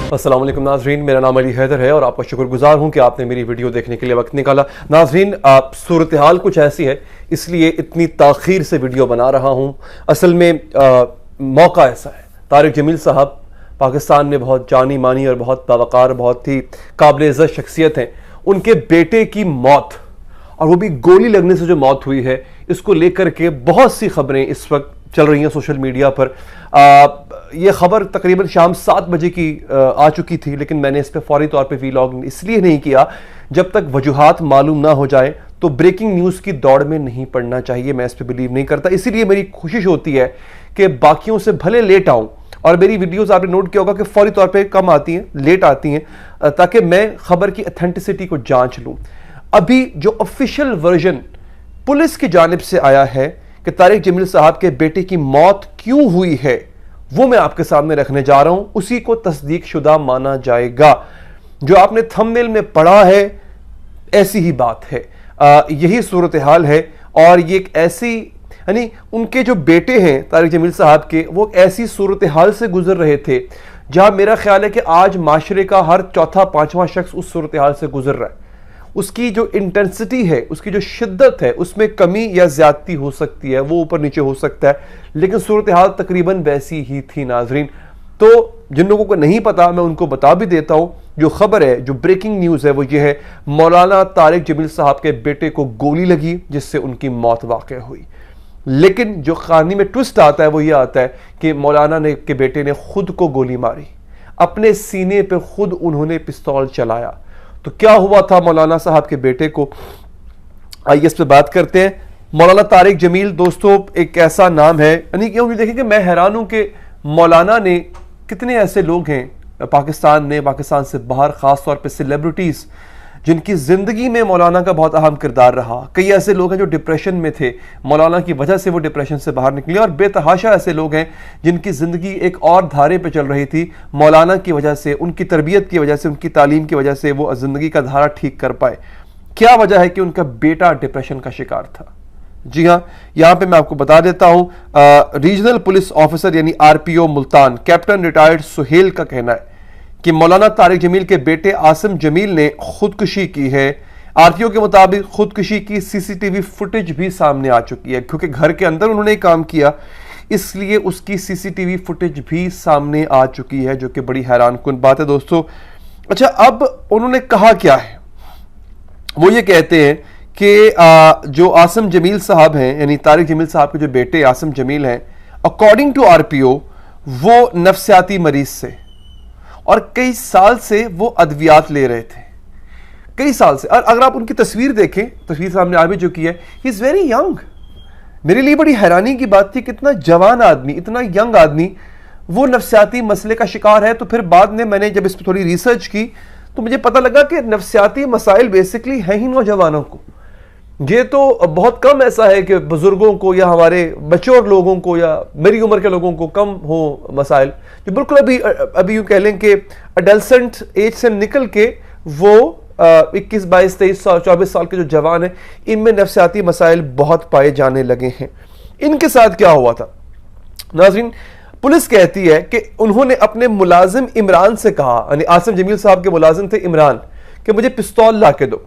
अस्सलाम वालेकुम नाजरीन, मेरा नाम अली हैदर है और आपका शुक्रगुजार हूँ कि आपने मेरी वीडियो देखने के लिए वक्त निकाला। नाजरीन, सूरत हाल कुछ ऐसी है, इसलिए इतनी ताख़ीर से वीडियो बना रहा हूँ। असल में मौका ऐसा है, तारिक जमील साहब पाकिस्तान में बहुत जानी मानी और बहुत बावकार, बहुत ही काबिल इज़्ज़त शख्सियत हैं। उनके बेटे की मौत, और वो भी गोली लगने से जो मौत हुई है, इसको लेकर के बहुत सी खबरें इस वक्त चल रही हैं सोशल मीडिया पर। ये खबर तकरीबन शाम 7 बजे की आ चुकी थी, लेकिन मैंने इस पर फौरी तौर पे वीलॉग इसलिए नहीं किया, जब तक वजूहात मालूम ना हो जाए तो ब्रेकिंग न्यूज़ की दौड़ में नहीं पड़ना चाहिए। मैं इस पर बिलीव नहीं करता, इसीलिए मेरी कोशिश होती है कि बाकियों से भले लेट आऊँ, और मेरी वीडियोस आपने नोट किया होगा कि फौरी तौर पे कम आती हैं, लेट आती हैं, ताकि मैं खबर की ऑथेंटिसिटी को जांच लूँ। अभी जो ऑफिशियल वर्जन पुलिस की जानिब से आया है कि तारिक जमील साहब के बेटे की मौत क्यों हुई है, वो मैं आपके सामने रखने जा रहा हूं। उसी को तस्दीक शुदा माना जाएगा। जो आपने थंबनेल में पढ़ा है, ऐसी ही बात है, यही सूरत हाल है। और ये एक ऐसी, यानी उनके जो बेटे हैं तारिक जमील साहब के, वो ऐसी सूरत हाल से गुजर रहे थे जहां मेरा ख्याल है कि आज माशरे का हर चौथा पांचवा शख्स उस सूरत हाल से गुजर रहा है। उसकी जो इंटेंसिटी है, उसकी जो शिद्दत है, उसमें कमी या ज्यादती हो सकती है, वो ऊपर नीचे हो सकता है, लेकिन सूरत हाल तकरीबन वैसी ही थी। नाजरीन, तो जिन लोगों को नहीं पता, मैं उनको बता भी देता हूं। जो खबर है, जो ब्रेकिंग न्यूज़ है, वो ये है, मौलाना तारिक जमील साहब के बेटे को गोली लगी, जिससे उनकी मौत वाक़या हुई। लेकिन जो कहानी में ट्विस्ट आता है वो ये आता है कि मौलाना के बेटे ने खुद को गोली मारी, अपने सीने पे खुद उन्होंने पिस्तौल चलाया। तो क्या हुआ था मौलाना साहब के बेटे को, आइए इस पे बात करते हैं। मौलाना तारिक जमील दोस्तों एक ऐसा नाम है, यानी क्यों देखें कि मैं हैरान हूं कि मौलाना ने, कितने ऐसे लोग हैं पाकिस्तान में, पाकिस्तान से बाहर, खास तौर पे सेलिब्रिटीज जिनकी जिंदगी में मौलाना का बहुत अहम किरदार रहा। कई ऐसे लोग हैं जो डिप्रेशन में थे, मौलाना की वजह से वो डिप्रेशन से बाहर निकले, और बेतहाशा ऐसे लोग हैं जिनकी ज़िंदगी एक और धारे पे चल रही थी। मौलाना की वजह से, उनकी तरबियत की वजह से, उनकी तालीम की वजह से वो ज़िंदगी का धारा ठीक कर पाए। क्या वजह है कि उनका बेटा डिप्रेशन का शिकार था? जी हाँ, यहाँ पे मैं आपको बता देता हूँ। रीजनल पुलिस ऑफिसर यानी RPO Multan captain retired Suhail का कहना है कि मौलाना तारिक जमील के बेटे आसिम जमील ने खुदकुशी की है। RPO के मुताबिक खुदकुशी की CCTV फुटेज भी सामने आ चुकी है, क्योंकि घर के अंदर उन्होंने काम किया, इसलिए उसकी CCTV फुटेज भी सामने आ चुकी है, जो कि बड़ी हैरानकुन बात है दोस्तों। अच्छा, अब उन्होंने कहा क्या है? वो ये कहते हैं कि जो आसिम जमील साहब हैं, यानी तारिक जमील साहब के जो बेटे आसिम जमील हैं, अकॉर्डिंग टू RPO वो नफ्सियाती मरीज से, और कई साल से वो अद्वियात ले रहे थे, कई साल से। और अगर आप उनकी तस्वीर देखें, तस्वीर सामने आ भी चुकी है, ही इज़ वेरी यंग। मेरे लिए बड़ी हैरानी की बात थी, कितना जवान आदमी, इतना यंग आदमी वो नफ्सियाती मसले का शिकार है। तो फिर बाद में मैंने जब इस पर थोड़ी रिसर्च की तो मुझे पता लगा कि नफ्सियाती मसाइल बेसिकली हैं ही नौजवानों को। ये तो बहुत कम ऐसा है कि बुजुर्गों को या हमारे मैच्योर लोगों को या मेरी उम्र के लोगों को कम हो मसाइल, जो बिल्कुल अभी यूँ कह लें कि अडल्सेंट एज से निकल के वो 21, 22, 23, 24 साल के जो जवान हैं, इनमें नफ्सियाती मसाइल बहुत पाए जाने लगे हैं। इनके साथ क्या हुआ था नाज़रीन? पुलिस कहती है कि उन्होंने अपने मुलाजिम इमरान से कहा, यानी आसिम जमील साहब के मुलाजिम थे इमरान, कि मुझे पिस्तौल ला के दो।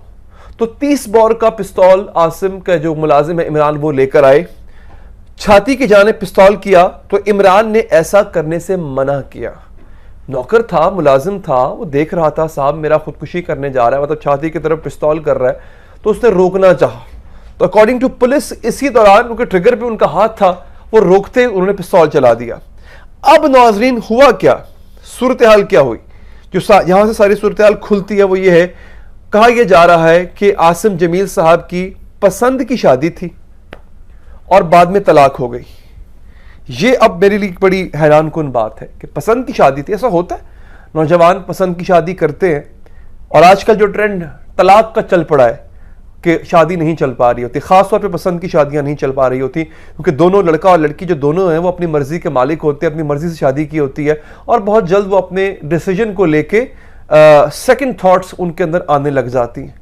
तो 30 बोर का पिस्तौल आसिम का जो मुलाजिम है इमरान वो लेकर आए, छाती की जाने पिस्तौल किया, तो इमरान ने ऐसा करने से मना किया। नौकर था, मुलाजिम था, वो देख रहा था साहब मेरा खुदकुशी करने जा रहा है, मतलब छाती की तरफ पिस्तौल कर रहा है, तो उसने रोकना चाहा। तो अकॉर्डिंग टू पुलिस इसी दौरान उनके ट्रिगर पे उनका हाथ था, वो रोकते उन्होंने पिस्तौल चला दिया। अब नाजरीन हुआ क्या, सूरत हाल क्या हुई, जो यहां से सारी सूरत हाल खुलती है, वो ये है, कहा यह जा रहा है कि आसिम जमील साहब की पसंद की शादी थी और बाद में तलाक हो गई। ये अब मेरे लिए बड़ी हैरानकुन बात है कि पसंद की शादी थी। ऐसा होता है, नौजवान पसंद की शादी करते हैं, और आजकल जो ट्रेंड तलाक का चल पड़ा है कि शादी नहीं चल पा रही होती, खासतौर पे पसंद की शादियां नहीं चल पा रही होती, क्योंकि दोनों, लड़का और लड़की जो दोनों हैं, वो अपनी मर्जी के मालिक होते हैं, अपनी मर्जी से शादी की होती है, और बहुत जल्द वो अपने डिसीजन को लेके सेकंड थॉट्स उनके अंदर आने लग जाती हैं।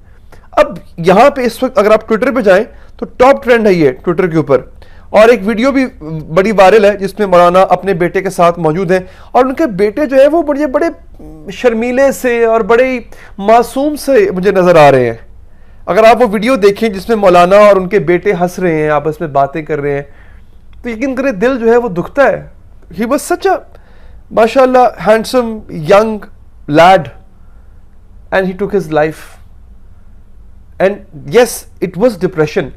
अब यहाँ पे इस वक्त अगर आप ट्विटर पे जाएं तो टॉप ट्रेंड है ये ट्विटर के ऊपर, اور ایک ویڈیو بھی بڑی وائرل ہے جس میں مولانا اپنے بیٹے کے ساتھ موجود ہیں اور ان کے بیٹے جو ہے وہ بڑے شرمیلے سے اور بڑے معصوم سے مجھے نظر آ رہے ہیں. اگر آپ وہ ویڈیو دیکھیں جس میں مولانا اور ان کے بیٹے ہنس رہے ہیں, آپس میں باتیں کر رہے ہیں, تو یقین کریں دل جو ہے وہ دکھتا ہے. ہی واز سچ اے ماشاء اللہ handsome young lad and he took his life. And yes it was depression.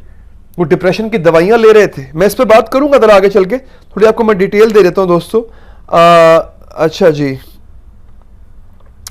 وہ ڈپریشن کی دوائیاں لے رہے تھے. میں اس پہ بات کروں گا ذرا آگے چل کے, تھوڑی آپ کو میں ڈیٹیل دے دیتا ہوں دوستو. اچھا جی,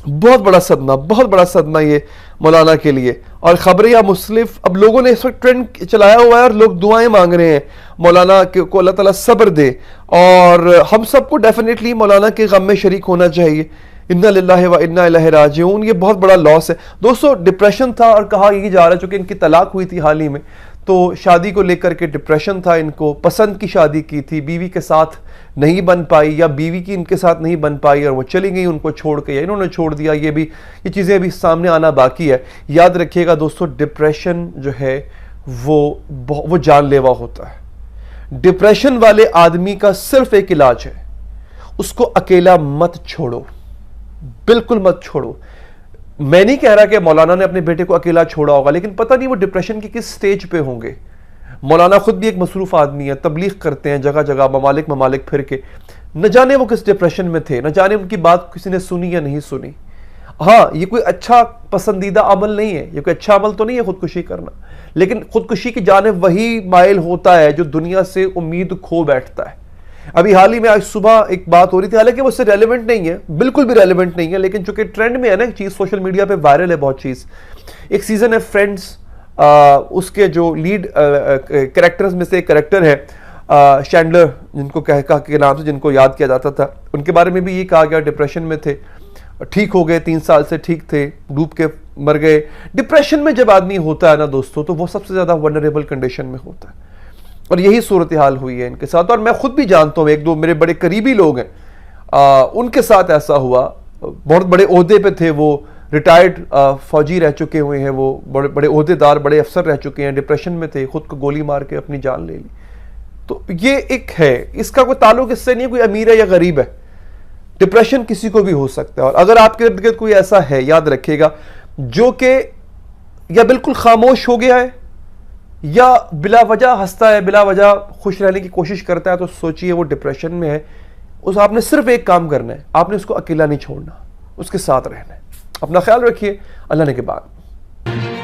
بہت بڑا صدمہ یہ مولانا کے لیے. اور خبر یا مصلف اب لوگوں نے اس وقت ٹرینڈ چلایا ہوا ہے اور لوگ دعائیں مانگ رہے ہیں مولانا کو اللہ تعالیٰ صبر دے, اور ہم سب کو ڈیفینیٹلی مولانا کے غم میں شریک ہونا چاہیے. انا للہ و انا الیہ راجعون. یہ بہت بڑا لاس ہے دوستو. ڈپریشن تھا اور کہا یہی جا رہا ہے چونکہ ان کی طلاق ہوئی تھی حال ہی میں, تو شادی کو لے کر کے ڈپریشن تھا. ان کو پسند کی شادی کی تھی, بیوی کے ساتھ نہیں بن پائی یا بیوی کی ان کے ساتھ نہیں بن پائی اور وہ چلی گئی ان کو چھوڑ کے یا انہوں نے چھوڑ دیا. یہ چیزیں ابھی سامنے آنا باقی ہے. یاد رکھیے گا دوستو, ڈپریشن جو ہے وہ جان لیوا ہوتا ہے. ڈپریشن والے آدمی کا صرف ایک علاج ہے, اس کو اکیلا مت چھوڑو, بالکل مت چھوڑو. میں نہیں کہہ رہا کہ مولانا نے اپنے بیٹے کو اکیلا چھوڑا ہوگا, لیکن پتہ نہیں وہ ڈپریشن کی کس سٹیج پہ ہوں گے. مولانا خود بھی ایک مصروف آدمی ہے, تبلیغ کرتے ہیں جگہ جگہ, ممالک پھر کے. نہ جانے وہ کس ڈپریشن میں تھے, نہ جانے ان کی بات کسی نے سنی یا نہیں سنی. ہاں یہ کوئی اچھا پسندیدہ عمل نہیں ہے, یہ کوئی اچھا عمل تو نہیں ہے خودکشی کرنا, لیکن خودکشی کی جانب وہی مائل ہوتا ہے جو دنیا سے امید کھو بیٹھتا ہے. ابھی حال ہی میں آج صبح ایک بات ہو رہی تھی, حالانکہ وہ اس سے ریلیونٹ نہیں ہے, بالکل بھی ریلیونٹ نہیں ہے, لیکن چونکہ ٹرینڈ میں ہے نا ایک چیز, سوشل میڈیا پہ وائرل ہے بہت چیز. ایک سیزن ہے فرینڈز, اس کے جو لیڈ کریکٹرز میں سے ایک کریکٹر ہے شینڈلر, جن کو کے نام سے جن کو یاد کیا جاتا تھا, ان کے بارے میں بھی یہ کہا گیا ڈپریشن میں تھے, ٹھیک ہو گئے, 3 سال سے ٹھیک تھے, ڈوب کے مر گئے. ڈپریشن میں جب آدمی ہوتا ہے نا دوستو, تو وہ سب سے زیادہ ونریبل کنڈیشن میں ہوتا ہے, اور یہی صورتحال ہوئی ہے ان کے ساتھ. اور میں خود بھی جانتا ہوں, 1-2 میرے بڑے قریبی لوگ ہیں, ان کے ساتھ ایسا ہوا. بہت بڑے عہدے پہ تھے وہ, ریٹائرڈ فوجی رہ چکے ہوئے ہیں وہ, بڑے عہدے دار, بڑے افسر رہ چکے ہیں, ڈپریشن میں تھے, خود کو گولی مار کے اپنی جان لے لی. تو یہ ایک ہے, اس کا کوئی تعلق اس سے نہیں ہے کوئی امیر ہے یا غریب ہے. ڈپریشن کسی کو بھی ہو سکتا ہے. اور اگر آپ کے ارد گرد کوئی ایسا ہے, یاد رکھیے گا, جو کہ یا بالکل خاموش ہو گیا ہے یا بلا وجہ ہنستا ہے, بلا وجہ خوش رہنے کی کوشش کرتا ہے, تو سوچئے وہ ڈپریشن میں ہے. آپ نے صرف ایک کام کرنا ہے, آپ نے اس کو اکیلا نہیں چھوڑنا, اس کے ساتھ رہنا ہے. اپنا خیال رکھیے. اللہ نے کے بعد.